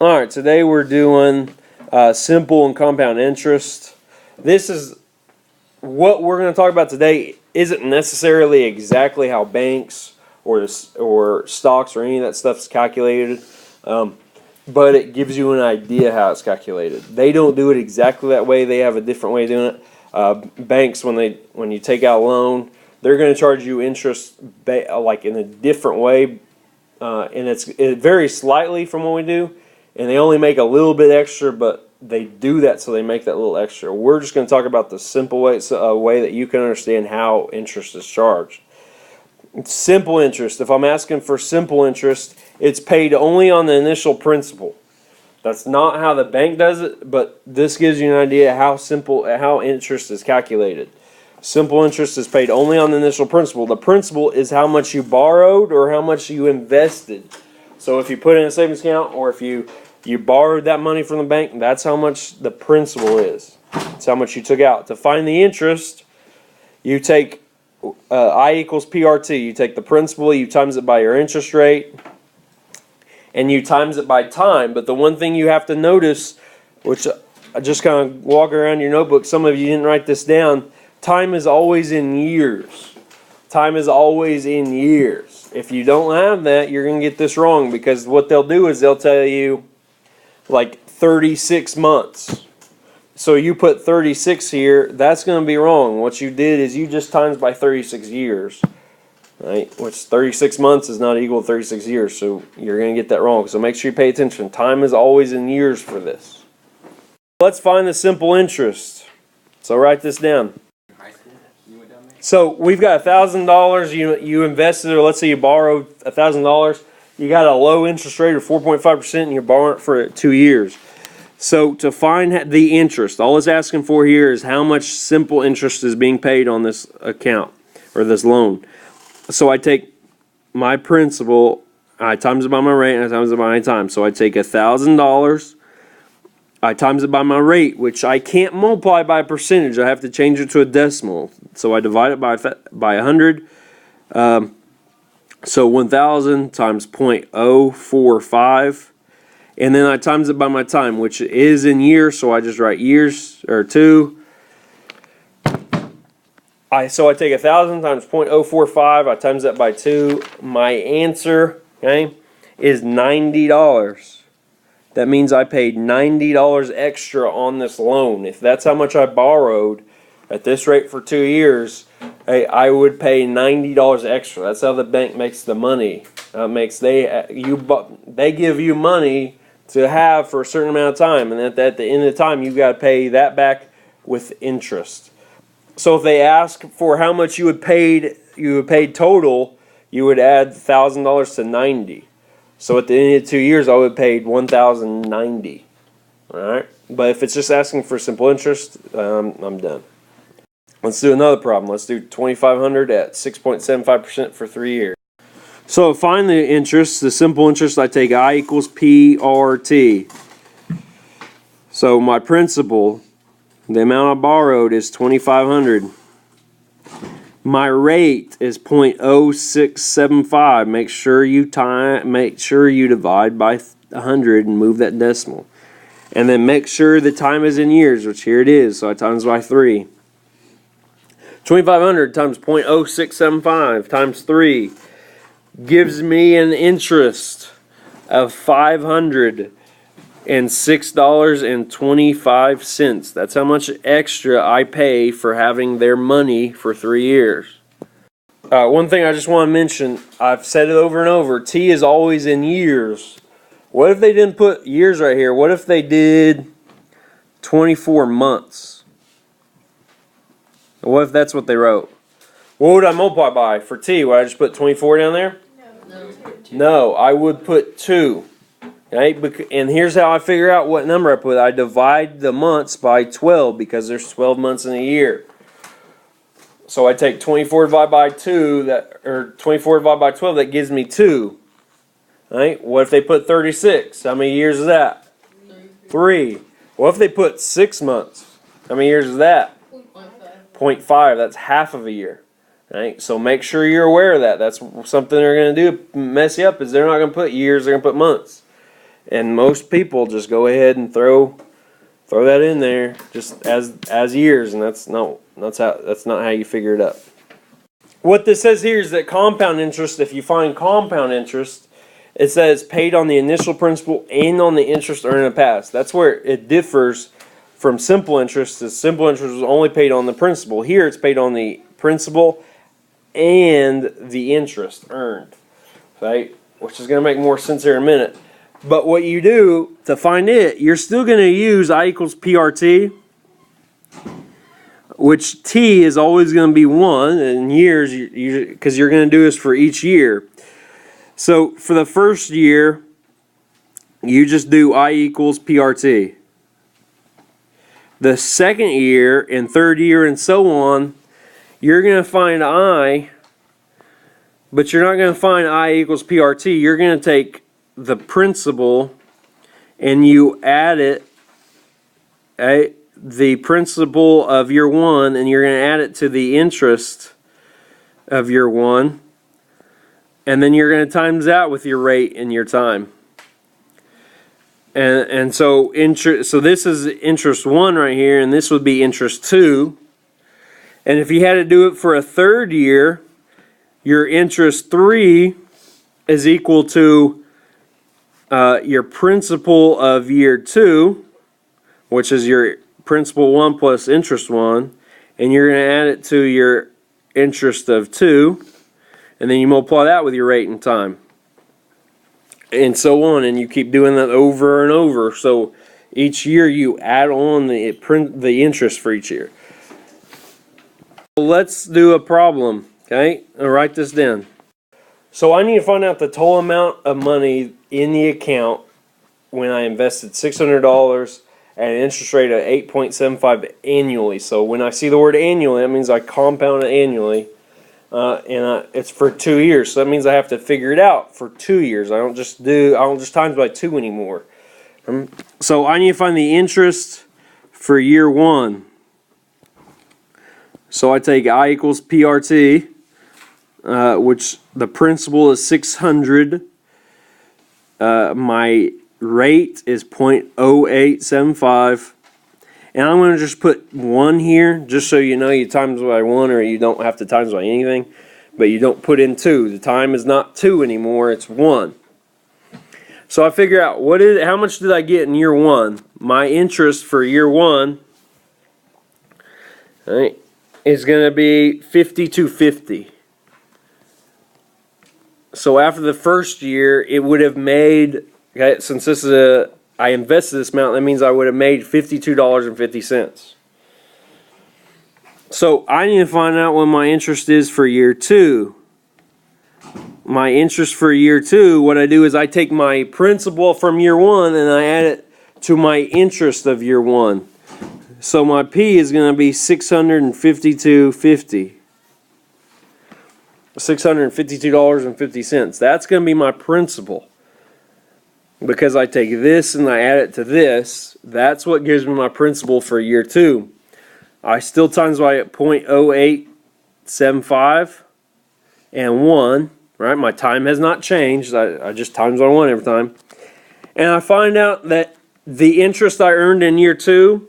Alright, today we're doing simple and compound interest. This is what we're going to talk about today. Isn't necessarily exactly how banks or stocks or any of that stuff is calculated, but it gives you an idea how it's calculated. They don't do it exactly that way. They have a different way of doing it. Banks, when you take out a loan, they're going to charge you interest like in a different way, and it varies slightly from what we do. And they only make a little bit extra, but they do that so they make that little extra. We're just going to talk about the simple way, way that you can understand how interest is charged. Simple interest. If I'm asking for simple interest, it's paid only on the initial principal. That's not how the bank does it, but this gives you an idea how interest is calculated. Simple interest is paid only on the initial principal. The principal is how much you borrowed or how much you invested. So if you put in a savings account or if you borrowed that money from the bank, that's how much the principal is. It's how much you took out. To find the interest, you take I equals PRT. You take the principal, you times it by your interest rate, and you times it by time. But the one thing you have to notice, which I just kind of walk around your notebook, some of you didn't write this down, time is always in years. Time is always in years. If you don't have that, you're going to get this wrong, because what they'll do is they'll tell you like 36 months. So you put 36 here, that's going to be wrong. What you did is you just times by 36 years, right? Which 36 months is not equal to 36 years, so you're going to get that wrong. So make sure you pay attention. Time is always in years for this. Let's find the simple interest. So write this down. So we've got $1,000 you invested, or let's say you borrowed $1,000. You got a low interest rate of 4.5% and you're borrowing it for 2 years. So to find the interest, all it's asking for here is how much simple interest is being paid on this account or this loan. So I take my principal, I times it by my rate, and I times it by my time. So I take $1,000, I times it by my rate, which I can't multiply by a percentage. I have to change it to a decimal. So I divide it by 100. So 1,000 times 0.045, and then I times it by my time, which is in years, so I just write years, or 2. So I take 1,000 times 0.045, I times that by 2. My answer, okay, is $90. That means I paid $90 extra on this loan. If that's how much I borrowed at this rate for 2 years, I would pay $90 extra. That's how the bank makes the money. They give you money to have for a certain amount of time, and at the end of the time, you got to pay that back with interest. So if they ask for how much you would paid total, you would add $1,000 to 90. So at the end of 2 years, I would have paid $1,090. All right, but if it's just asking for simple interest, I'm done. Let's do another problem. Let's do 2,500 at 6.75% for 3 years. So to find the interest, the simple interest, I take I equals PRT. So my principal, the amount I borrowed, is 2,500. My rate is 0.0675. Make sure you divide by 100 and move that decimal. And then make sure the time is in years, which here it is. So I times by 3. 2,500 times 0.0675 times 3 gives me an interest of $506.25. That's how much extra I pay for having their money for 3 years. One thing I just want to mention, I've said it over and over, T is always in years. What if they didn't put years right here? What if they did 24 months? What if that's what they wrote? What would I multiply by for T? Would I just put 24 down there? No, I would put 2. Okay? And here's how I figure out what number I put. I divide the months by 12 because there's 12 months in a year. So I take 24 divided by 2, or 24 divided by 12, that gives me 2. Right? What if they put 36? How many years is that? 3. What if they put 6 months? How many years is that? 0.5. That's half of a year. Right? So make sure you're aware of that. That's something they're going to do mess you up, is they're not going to put years, they're going to put months. And most people just go ahead and throw that in there just as years, and that's not how you figure it up. What this says here is that compound interest, if you find compound interest, it says paid on the initial principal and on the interest earned in the past. That's where it differs from simple interest. The simple interest was only paid on the principal. Here it's paid on the principal and the interest earned, right? Which is going to make more sense here in a minute. But what you do to find it, you're still going to use I equals PRT, which T is always going to be 1 in years, because you're going to do this for each year. So for the first year, you just do I equals PRT. The second year and third year and so on, you're going to find I, but you're not going to find I equals PRT. You're going to take the principal and you add it, the principal of year 1, and you're going to add it to the interest of year 1, and then you're going to times that with your rate and your time. And so this is interest 1 right here, and this would be interest 2. And if you had to do it for a third year, your interest 3 is equal to your principal of year 2, which is your principal 1 plus interest 1, and you're going to add it to your interest of 2, and then you multiply that with your rate and time, and so on, and you keep doing that over and over. So each year you add on the interest for each year. Let's do a problem, okay? I'll write this down. So I need to find out the total amount of money in the account when I invested $600 at an interest rate of 8.75 annually. So when I see the word annually, that means I compound it annually, and it's for 2 years. So that means I have to figure it out for 2 years. I don't just times by 2 anymore. So I need to find the interest for year 1. So I take I equals PRT, which the principal is 600. My rate is 0.0875. And I'm going to just put 1 here, just so you know you times by 1, or you don't have to times by anything. But you don't put in 2. The time is not 2 anymore, it's 1. So I figure out how much did I get in year 1? My interest for year 1, right, is going to be $52.50. So after the first year, it would have made, okay, since this is I invested this amount, that means I would have made $52.50. So I need to find out what my interest is for year 2. My interest for year 2, what I do is I take my principal from year 1 and I add it to my interest of year 1. So my P is going to be $652.50. $652.50. That's going to be my principal. Because I take this and I add it to this, that's what gives me my principal for year 2. I still times by 0.0875 and 1, right? My time has not changed. I just times by 1 every time. And I find out that the interest I earned in year 2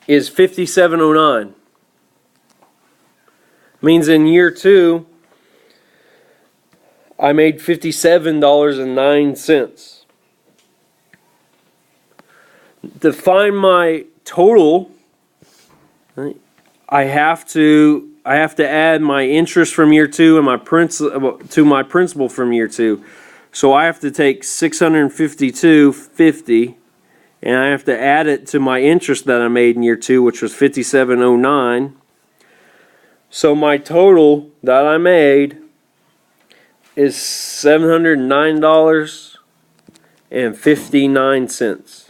is $57.09. Means in year 2 I made $57.09. To find my total, right, I have to add my interest from year 2 and my principal from year 2. So I have to take $652.50 and I have to add it to my interest that I made in year 2, which was $57.09. So my total that I made is $709.59.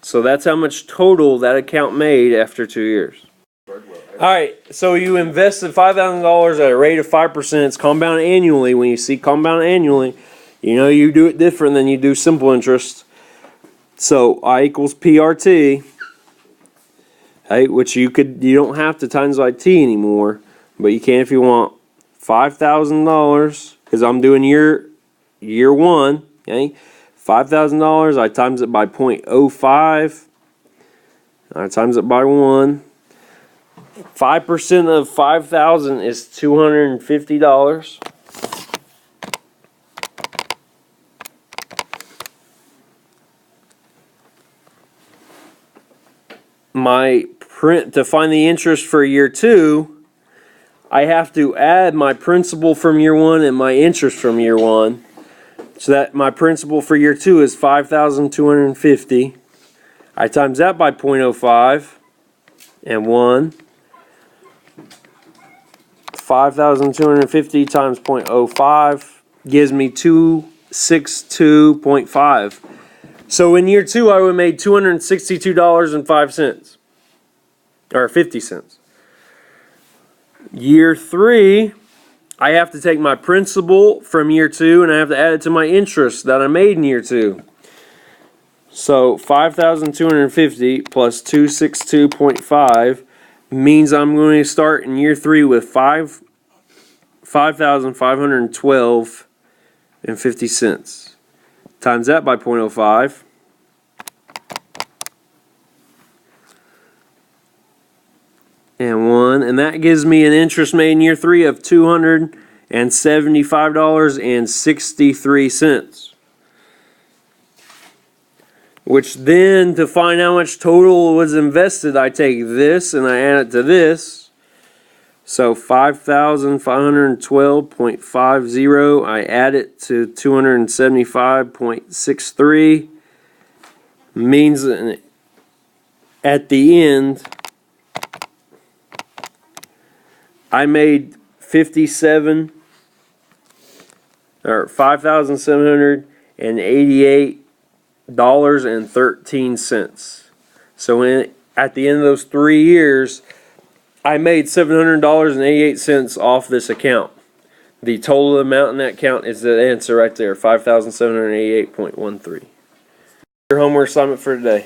So that's how much total that account made after 2 years. Alright, so you invested $5,000 at a rate of 5%. It's compounded annually. When you see compounded annually, you know you do it different than you do simple interest. So I equals PRT, right, which you don't have to times by T anymore, but you can if you want, $5,000 because I'm doing year one. Okay, $5,000. I times it by 0.05. I times it by 1. 5% of 5,000 is $250. To find the interest for year 2, I have to add my principal from year 1 and my interest from year 1. So that my principal for year 2 is $5,250. I times that by 0.05 and 1. 5,250 times 0.05 gives me 262.5. So in year 2, I would have made $262.05 or 50 cents. Year 3, I have to take my principal from year 2 and I have to add it to my interest that I made in year 2. So 5,250 plus 262.5 means I'm going to start in year 3 with 5,512 and 50 cents. Times that by 0.05. And 1, and that gives me an interest made in year 3 of $275.63. Which then, to find how much total was invested, I take this and I add it to this. So 5,512.50, I add it to 275.63, means at the end, I made $5,788.13. So at the end of those 3 years, I made $700.88 off this account. The total amount in that account is the answer right there, 5,788.13. Your homework assignment for today.